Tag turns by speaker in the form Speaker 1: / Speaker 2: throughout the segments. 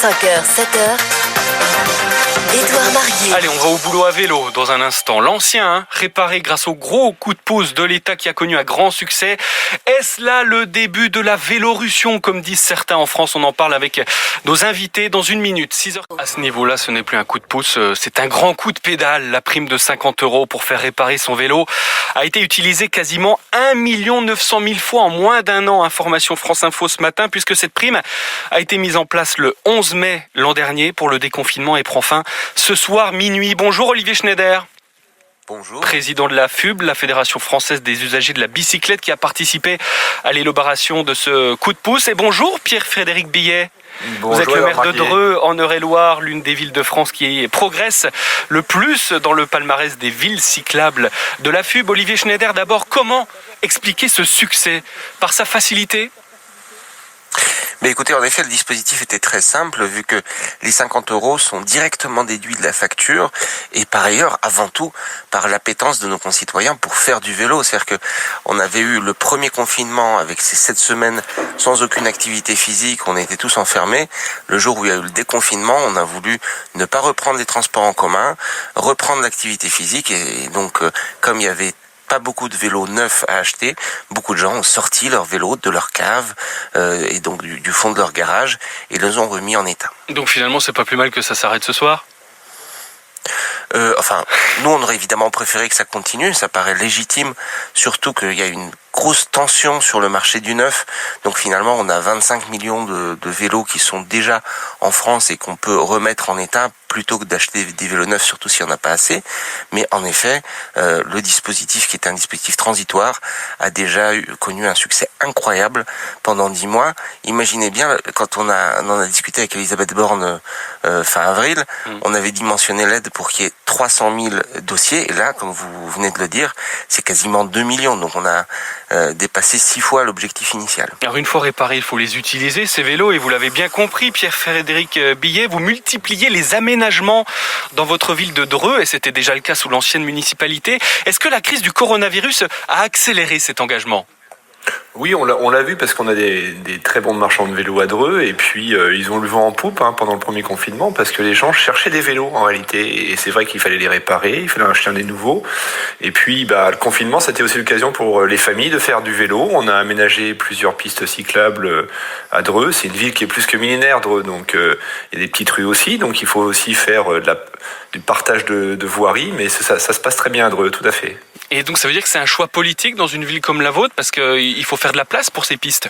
Speaker 1: 5h, 7h, Édouard Marié.
Speaker 2: Allez, on va au boulot à vélo dans un instant. L'ancien, réparé grâce au gros coup de pouce de l'État qui a connu un grand succès. Est-ce là le début de la vélorussion, comme disent certains en France? On en parle avec nos invités dans une minute, 6h. À ce niveau-là, ce n'est plus un coup de pouce, c'est un grand coup de pédale. La prime de 50 € pour faire réparer son vélo a été utilisée quasiment 1 900 000 fois en moins d'un an. Information France Info ce matin, puisque cette prime a été mise en place le 11 mai l'an dernier pour le déconfinement et prend fin ce soir minuit. Bonjour Olivier Schneider.
Speaker 3: Bonjour.
Speaker 2: Président de la FUB, la Fédération Française des Usagers de la Bicyclette, qui a participé à l'élaboration de ce coup de pouce. Et bonjour Pierre-Frédéric Billet.
Speaker 3: Bonjour,
Speaker 2: vous êtes le maire de
Speaker 3: Marié.
Speaker 2: Dreux, en Eure-et-Loire, l'une des villes de France qui progresse le plus dans le palmarès des villes cyclables de la FUB. Olivier Schneider, d'abord, comment expliquer ce succès? Par sa facilité?
Speaker 3: Mais écoutez, en effet, le dispositif était très simple, vu que les 50 € sont directement déduits de la facture, et par ailleurs, avant tout, par l'appétence de nos concitoyens pour faire du vélo. C'est-à-dire que on avait eu le premier confinement avec ces 7 semaines sans aucune activité physique, on était tous enfermés. Le jour où il y a eu le déconfinement, on a voulu ne pas reprendre les transports en commun, reprendre l'activité physique, et donc, comme il y avait pas beaucoup de vélos neufs à acheter, beaucoup de gens ont sorti leurs vélos de leur cave et donc du fond de leur garage et les ont remis en état.
Speaker 2: Donc finalement, c'est pas plus mal que ça s'arrête ce soir?
Speaker 3: Nous on aurait évidemment préféré que ça continue, ça paraît légitime, surtout qu'il y a une grosse tension sur le marché du neuf. Donc finalement on a 25 millions de vélos qui sont déjà en France et qu'on peut remettre en état plutôt que d'acheter des vélos neufs, surtout s'il n'y en a pas assez. Mais en effet, le dispositif qui est un dispositif transitoire a déjà connu un succès incroyable pendant 10 mois. Imaginez bien, quand on en a discuté avec Elisabeth Borne fin avril, on avait dimensionné l'aide pour qu'il y ait 300 000 dossiers. Et là, comme vous venez de le dire, c'est quasiment 2 millions. Donc on a dépassé 6 fois l'objectif initial.
Speaker 2: Alors une fois réparés, il faut les utiliser, ces vélos, et vous l'avez bien compris, Pierre-Frédéric Billet, vous multipliez les aménagements dans votre ville de Dreux, et c'était déjà le cas sous l'ancienne municipalité. Est-ce que la crise du coronavirus a accéléré cet engagement ?
Speaker 4: Oui, on l'a vu parce qu'on a des très bons marchands de vélos à Dreux, et puis ils ont le vent en poupe pendant le premier confinement parce que les gens cherchaient des vélos en réalité, et c'est vrai qu'il fallait les réparer, il fallait en acheter des nouveaux. Et puis le confinement, c'était aussi l'occasion pour les familles de faire du vélo. On a aménagé plusieurs pistes cyclables à Dreux. C'est une ville qui est plus que millénaire, Dreux, donc il y a des petites rues aussi, donc il faut aussi faire du partage de voirie, mais ça se passe très bien à Dreux, tout à fait.
Speaker 2: Et donc ça veut dire que c'est un choix politique dans une ville comme la vôtre, parce qu'il faut faire de la place pour ces pistes?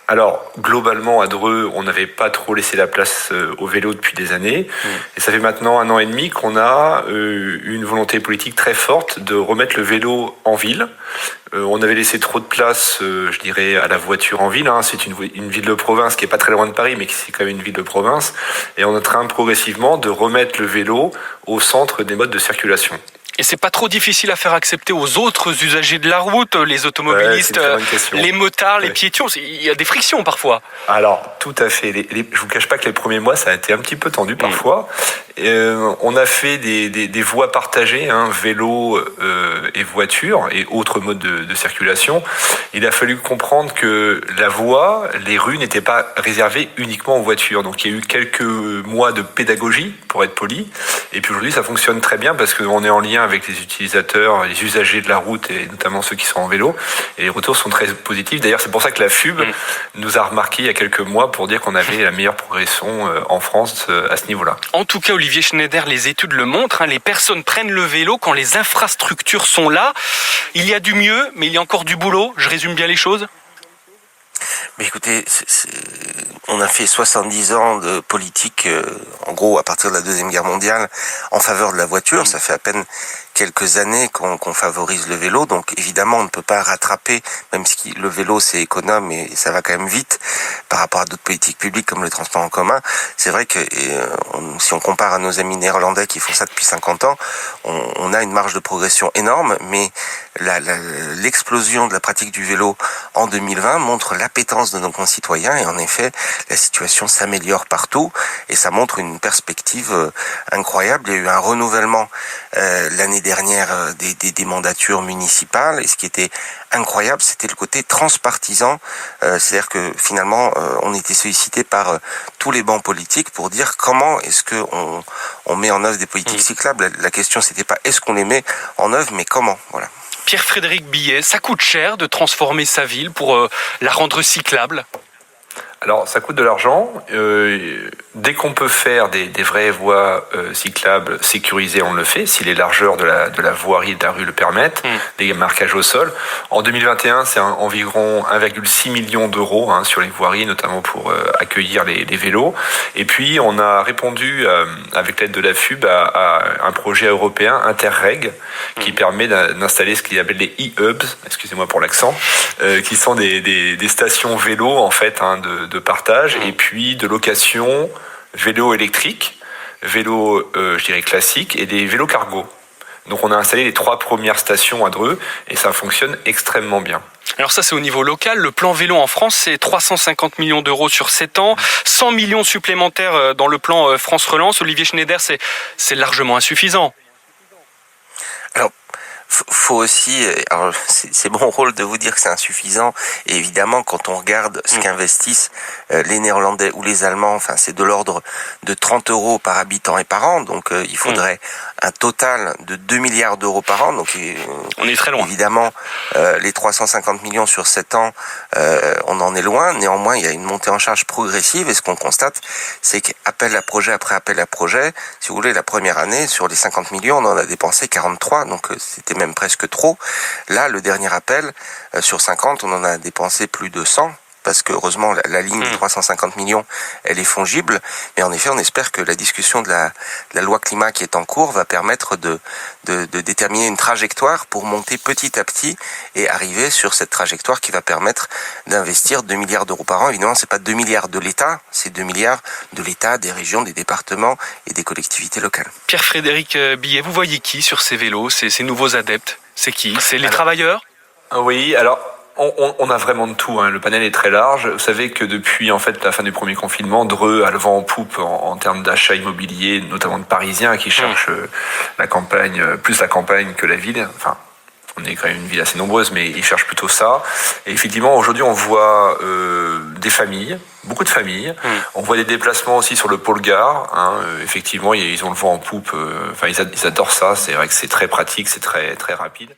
Speaker 4: Alors, globalement, à Dreux, on n'avait pas trop laissé la place au vélo depuis des années. Et ça fait maintenant 1 an et demi qu'on a une volonté politique très forte de remettre le vélo en ville. On avait laissé trop de place, je dirais, à la voiture en ville. C'est une ville de province qui est pas très loin de Paris, mais qui c'est quand même une ville de province. Et on est en train progressivement de remettre le vélo au centre des modes de circulation.
Speaker 2: Et c'est pas trop difficile à faire accepter aux autres usagers de la route, les automobilistes, les motards, les piétons? Il y a des frictions parfois.
Speaker 4: Alors, tout à fait. Je vous cache pas que les premiers mois, ça a été un petit peu tendu parfois. On a fait des voies partagées, vélo et voiture et autres modes de circulation. Il a fallu comprendre que la voie, les rues n'étaient pas réservées uniquement aux voitures. Donc il y a eu quelques mois de pédagogie, pour être poli. Et puis aujourd'hui, ça fonctionne très bien parce qu'on est en lien avec les utilisateurs, les usagers de la route et notamment ceux qui sont en vélo. Et les retours sont très positifs. D'ailleurs, c'est pour ça que la FUB nous a remarqué il y a quelques mois pour dire qu'on avait la meilleure progression en France à ce niveau-là.
Speaker 2: En tout cas, Olivier Schneider, les études le montrent, les personnes prennent le vélo quand les infrastructures sont là. Il y a du mieux, mais il y a encore du boulot. Je résume bien les choses?
Speaker 3: Mais écoutez, on a fait 70 ans de politique, en gros, à partir de la Deuxième Guerre mondiale, en faveur de la voiture. Ça fait à peine quelques années qu'on favorise le vélo, donc évidemment on ne peut pas rattraper, même si le vélo c'est économe et ça va quand même vite par rapport à d'autres politiques publiques comme le transport en commun. C'est vrai que si on compare à nos amis néerlandais qui font ça depuis 50 ans, on a une marge de progression énorme, mais l'explosion de la pratique du vélo en 2020 montre l'appétence de nos concitoyens, et en effet la situation s'améliore partout et ça montre une perspective incroyable. Il y a eu un renouvellement l'année dernière des mandatures municipales et ce qui était incroyable, c'était le côté transpartisan. C'est-à-dire que finalement, on était sollicité par tous les bancs politiques pour dire comment est-ce que on met en œuvre des politiques cyclables. La question, c'était pas est-ce qu'on les met en œuvre, mais comment. Voilà.
Speaker 2: Pierre-Frédéric Billet, ça coûte cher de transformer sa ville pour la rendre cyclable?
Speaker 4: Alors, ça coûte de l'argent. Dès qu'on peut faire des vraies voies cyclables sécurisées, on le fait, si les largeurs de la voirie de la rue le permettent, des marquages au sol. En 2021, c'est environ 1,6 million d'euros sur les voiries, notamment pour accueillir les vélos. Et puis, on a répondu, avec l'aide de la FUB, à un projet européen Interreg, qui permet d'installer ce qu'ils appellent les e-hubs, excusez-moi pour l'accent, qui sont des stations vélo, en fait, de partage, et puis de location, vélo électrique, vélo, je dirais classique, et des vélos cargo. Donc on a installé les 3 premières stations à Dreux, et ça fonctionne extrêmement bien.
Speaker 2: Alors ça, c'est au niveau local. Le plan vélo en France, c'est 350 millions d'euros sur 7 ans, 100 millions supplémentaires dans le plan France Relance. Olivier Schneider, c'est largement insuffisant.
Speaker 3: Alors, faut aussi, alors c'est mon rôle de vous dire que c'est insuffisant, et évidemment quand on regarde ce qu'investissent les Néerlandais ou les Allemands, enfin c'est de l'ordre de 30 euros par habitant et par an, donc il faudrait un total de 2 milliards d'euros par an, donc
Speaker 2: on est très loin.
Speaker 3: Évidemment, les 350 millions sur 7 ans, on en est loin, néanmoins il y a une montée en charge progressive, et ce qu'on constate, c'est qu'appel à projet après appel à projet, si vous voulez, la première année, sur les 50 millions, on en a dépensé 43, donc c'était même presque trop. Là, le dernier appel, sur 50, on en a dépensé plus de 100, parce que heureusement, la ligne de 350 millions, elle est fongible. Mais en effet, on espère que la discussion de la loi climat qui est en cours va permettre de déterminer une trajectoire pour monter petit à petit et arriver sur cette trajectoire qui va permettre d'investir 2 milliards d'euros par an. Évidemment, c'est pas 2 milliards de l'État, c'est 2 milliards de l'État, des régions, des départements et des collectivités locales.
Speaker 2: Pierre-Frédéric Billet, vous voyez qui sur ces vélos, ces nouveaux adeptes? C'est qui? C'est les travailleurs?
Speaker 4: Oui, alors on a vraiment de tout. Le panel est très large. Vous savez que depuis en fait la fin du premier confinement, Dreux a le vent en poupe en termes d'achat immobilier, notamment de Parisiens qui cherchent la campagne, plus la campagne que la ville. Enfin, on est quand même une ville assez nombreuse, mais ils cherchent plutôt ça. Et effectivement, aujourd'hui, on voit des familles, beaucoup de familles. On voit des déplacements aussi sur le pôle gare. Effectivement, ils ont le vent en poupe. Enfin, ils adorent ça. C'est vrai que c'est très pratique, c'est très très rapide.